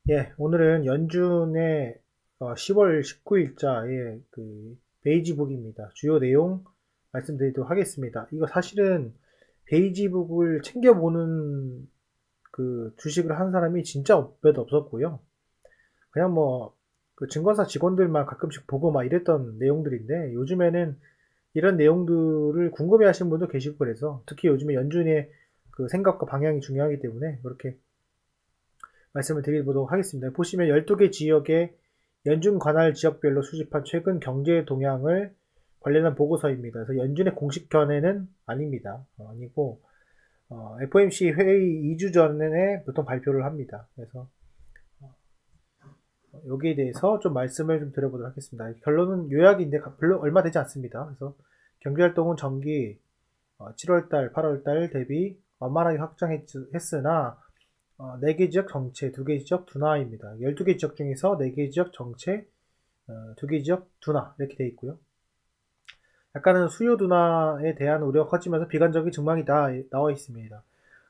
예, 오늘은 연준의 10월 19일자의 그 베이지북입니다. 주요 내용 말씀드리도록 하겠습니다. 이거 사실은 베이지북을 챙겨보는 그 주식을 한 사람이 진짜 몇 없었고요. 그냥 뭐 그 증권사 직원들만 가끔씩 보고 막 이랬던 내용들인데 요즘에는 이런 내용들을 궁금해 하시는 분도 계시고 그래서 특히 요즘에 연준의 그 생각과 방향이 중요하기 때문에 그렇게 말씀을 드리도록 하겠습니다. 보시면 12개 지역의 연준 관할 지역별로 수집한 최근 경제 동향을 관련한 보고서입니다. 그래서 연준의 공식 견해는 아닙니다. 아니고 FOMC 회의 2주 전에 보통 발표를 합니다. 그래서 여기에 대해서 좀 말씀을 좀 드려보도록 하겠습니다. 결론은 요약인데 별로 얼마 되지 않습니다. 그래서 경제활동은 전기 7월달, 8월달 대비 완만하게 확장했으나 4개 지역 정체, 2개 지역 둔화입니다. 12개 지역 중에서 4개 지역 정체, 2개 지역 둔화 이렇게 되어 있고요. 약간은 수요 둔화에 대한 우려가 커지면서 비관적인 전망이 다 나와 있습니다.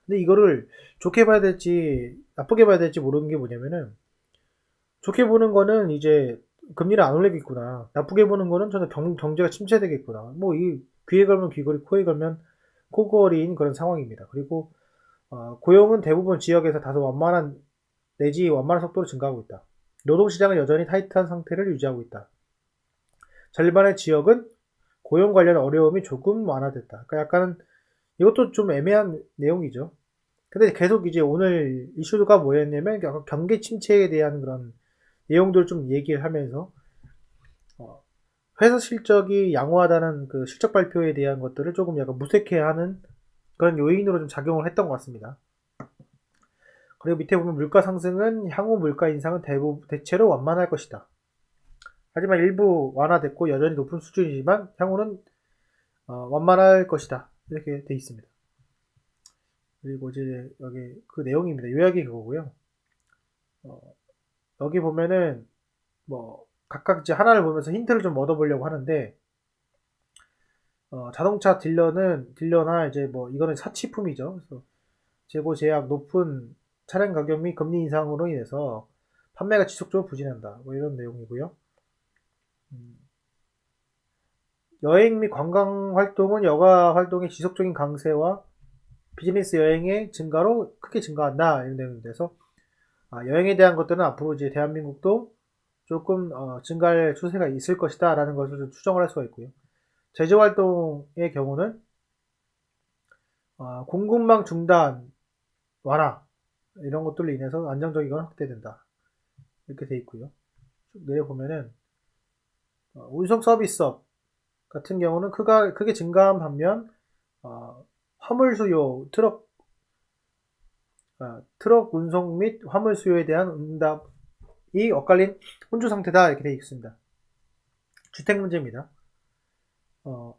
근데 이거를 좋게 봐야 될지 나쁘게 봐야 될지 모르는 게 뭐냐면은 좋게 보는 거는 이제 금리를 안 올리겠구나. 나쁘게 보는 거는 저는 경제가 침체되겠구나. 뭐 이 귀에 걸면 귀걸이, 코에 걸면 코걸이인 그런 상황입니다. 그리고 고용은 대부분 지역에서 다소 완만한 내지 완만한 속도로 증가하고 있다. 노동시장은 여전히 타이트한 상태를 유지하고 있다. 절반의 지역은 고용 관련 어려움이 조금 완화됐다. 그러니까 약간 이것도 좀 애매한 내용이죠. 근데 계속 이제 오늘 이슈가 뭐였냐면 약간 경기 침체에 대한 그런 내용들을 좀 얘기를 하면서 어, 회사 실적이 양호하다는 그 실적 발표에 대한 것들을 조금 약간 무색해하는 그런 요인으로 좀 작용을 했던 것 같습니다. 그리고 밑에 보면 물가 상승은 향후 물가 인상은 대체로 완만할 것이다. 하지만 일부 완화됐고 여전히 높은 수준이지만 향후는 완만할 것이다. 이렇게 돼 있습니다. 그리고 이제 여기 그 내용입니다. 요약이 그거고요. 어, 여기 보면은 뭐 각각 이제 하나를 보면서 힌트를 좀 얻어보려고 하는데 자동차 딜러나 이제 뭐 이거는 사치품이죠. 그래서 재고 제약 높은 차량 가격 및 금리 인상으로 인해서 판매가 지속적으로 부진한다. 뭐 이런 내용이고요. 음, 여행 및 관광 활동은 여가 활동의 지속적인 강세와 비즈니스 여행의 증가로 크게 증가한다. 이런 내용이 돼서 여행에 대한 것들은 앞으로 이제 대한민국도 조금 증가할 추세가 있을 것이다 라는 것을 좀 추정을 할 수가 있고요. 제조 활동의 경우는 공급망 중단, 완화 이런 것들로 인해서 안정적이거나 확대된다. 이렇게 돼 있고요. 쭉 내려보면은 운송 서비스업 같은 경우는 크게 증가한 반면 화물 수요, 트럭 운송 및 화물 수요에 대한 응답이 엇갈린 혼주 상태다 이렇게 되어 있습니다. 주택 문제입니다. 어,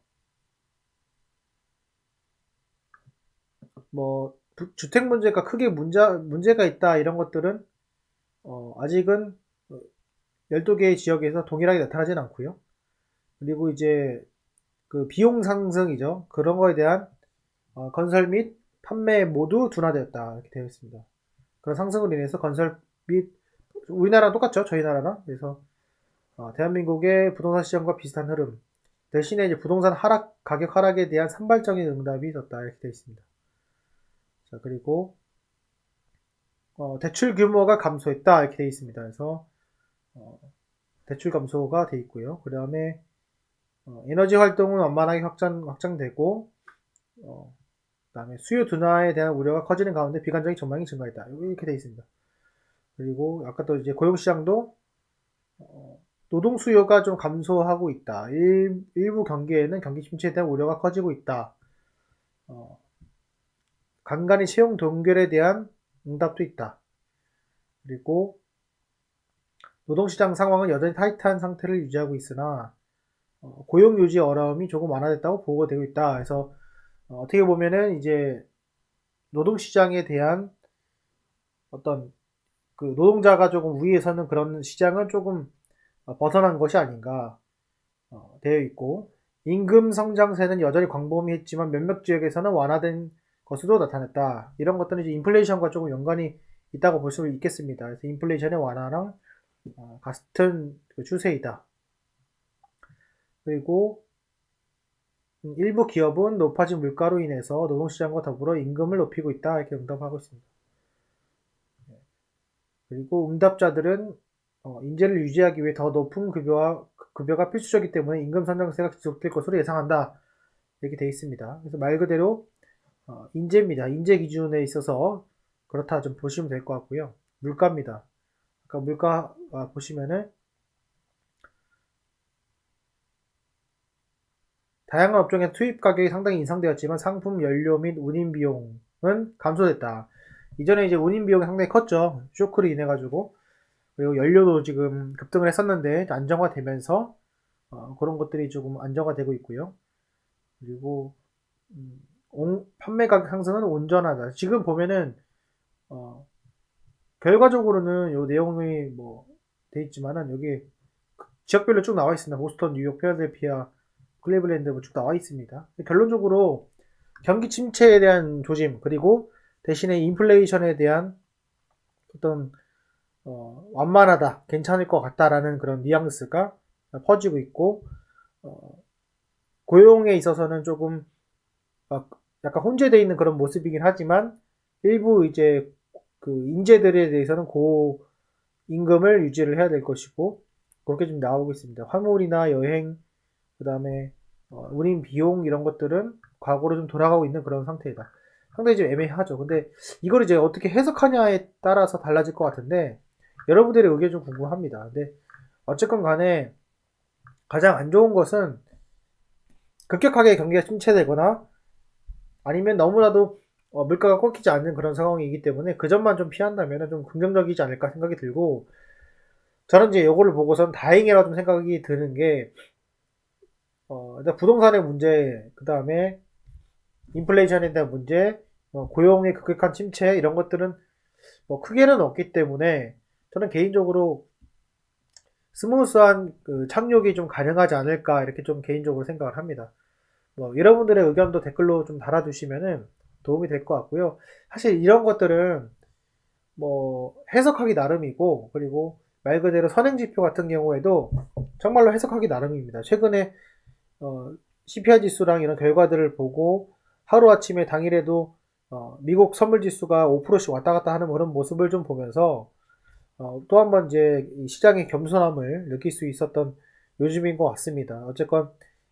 뭐 주택 문제가 크게 문제가 있다 이런 것들은 아직은 12개의 지역에서 동일하게 나타나진 않고요. 그리고 이제 그 비용 상승이죠. 그런 거에 대한 건설 및 판매 모두 둔화되었다 이렇게 되어 있습니다. 그런 상승으로 인해서 건설 및 우리나라랑 똑같죠. 저희 나라랑. 그래서 대한민국의 부동산 시장과 비슷한 흐름. 대신에 이제 부동산 가격 하락에 대한 산발적인 응답이 있었다 이렇게 되어 있습니다. 자, 그리고 대출 규모가 감소했다 이렇게 되어 있습니다. 그래서 어, 대출 감소가 되어 있고요. 그 다음에 에너지 활동은 완만하게 확장되고 그다음에 수요 둔화에 대한 우려가 커지는 가운데 비관적인 전망이 증가했다. 이렇게 되어 있습니다. 그리고 아까 또 이제 고용시장도 노동 수요가 좀 감소하고 있다. 일부 경기에는 경기 침체에 대한 우려가 커지고 있다. 어, 간간히 채용 동결에 대한 응답도 있다. 그리고 노동시장 상황은 여전히 타이트한 상태를 유지하고 있으나 고용 유지 어려움이 조금 완화됐다고 보고되고 있다. 그래서 어떻게 보면은 이제 노동시장에 대한 어떤 그 노동자가 조금 위에 서는 그런 시장은 조금 벗어난 것이 아닌가 되어 있고 임금 성장세는 여전히 광범위했지만 몇몇 지역에서는 완화된 것으로 나타났다. 이런 것들은 이제 인플레이션과 조금 연관이 있다고 볼 수 있겠습니다. 그래서 인플레이션의 완화랑 같은 그 추세이다. 그리고 일부 기업은 높아진 물가로 인해서 노동시장과 더불어 임금을 높이고 있다. 이렇게 응답하고 있습니다. 그리고 응답자들은 인재를 유지하기 위해 더 높은 급여가 필수적이기 때문에 임금 상승세가 지속될 것으로 예상한다. 이렇게 되어 있습니다. 그래서 말 그대로 인재입니다. 인재 기준에 있어서 그렇다 좀 보시면 될 것 같고요. 물가입니다. 아까 물가 보시면은 다양한 업종의 투입 가격이 상당히 인상되었지만 상품, 연료 및 운임 비용은 감소됐다. 이전에 이제 운임 비용이 상당히 컸죠. 쇼크로 인해 가지고. 그리고 연료도 지금 급등을 했었는데 안정화되면서 그런 것들이 조금 안정화되고 있고요. 그리고 판매 가격 상승은 온전하다. 지금 보면은 결과적으로는 요 내용이 뭐 돼 있지만은 여기 지역별로 쭉 나와 있습니다. 보스턴, 뉴욕, 필라델피아, 클리블랜드 쭉 나와 있습니다. 결론적으로 경기 침체에 대한 조짐 그리고 대신에 인플레이션에 대한 어떤 완만하다, 괜찮을 것 같다라는 그런 뉘앙스가 퍼지고 있고 고용에 있어서는 조금 약간 혼재되어 있는 그런 모습이긴 하지만 일부 이제 그 인재들에 대해서는 고 임금을 유지를 해야 될 것이고 그렇게 좀 나오고 있습니다. 화물이나 여행 그 다음에 운임 비용 이런 것들은 과거로 좀 돌아가고 있는 그런 상태이다. 상당히 좀 애매하죠. 근데 이걸 이제 어떻게 해석하냐에 따라서 달라질 것 같은데 여러분들의 의견 좀 궁금합니다. 근데 어쨌건 간에 가장 안 좋은 것은 급격하게 경기가 침체되거나 아니면 너무나도 물가가 꺾이지 않는 그런 상황이기 때문에 그 점만 좀 피한다면 좀 긍정적이지 않을까 생각이 들고 저는 이제 이거를 보고선 다행이라 좀 생각이 드는 게 일단 부동산의 문제, 그 다음에 인플레이션에 대한 문제, 고용의 급격한 침체 이런 것들은 뭐 크게는 없기 때문에 저는 개인적으로 스무스한 그 착륙이 좀 가능하지 않을까 이렇게 좀 개인적으로 생각을 합니다. 여러분들의 의견도 댓글로 좀 달아주시면은 도움이 될 것 같고요. 사실 이런 것들은 뭐 해석하기 나름이고 그리고 말 그대로 선행지표 같은 경우에도 정말로 해석하기 나름입니다. 최근에 CPI 지수랑 이런 결과들을 보고 하루아침에 당일에도 미국 선물지수가 5%씩 왔다 갔다 하는 그런 모습을 좀 보면서 또 한 번 이제 시장의 겸손함을 느낄 수 있었던 요즘인 것 같습니다. 어쨌건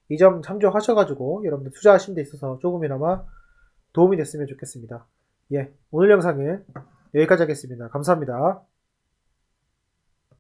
이 점 참조하셔가지고 여러분들 투자하시는 데 있어서 조금이나마 도움이 됐으면 좋겠습니다. 예, 오늘 영상은 여기까지 하겠습니다. 감사합니다.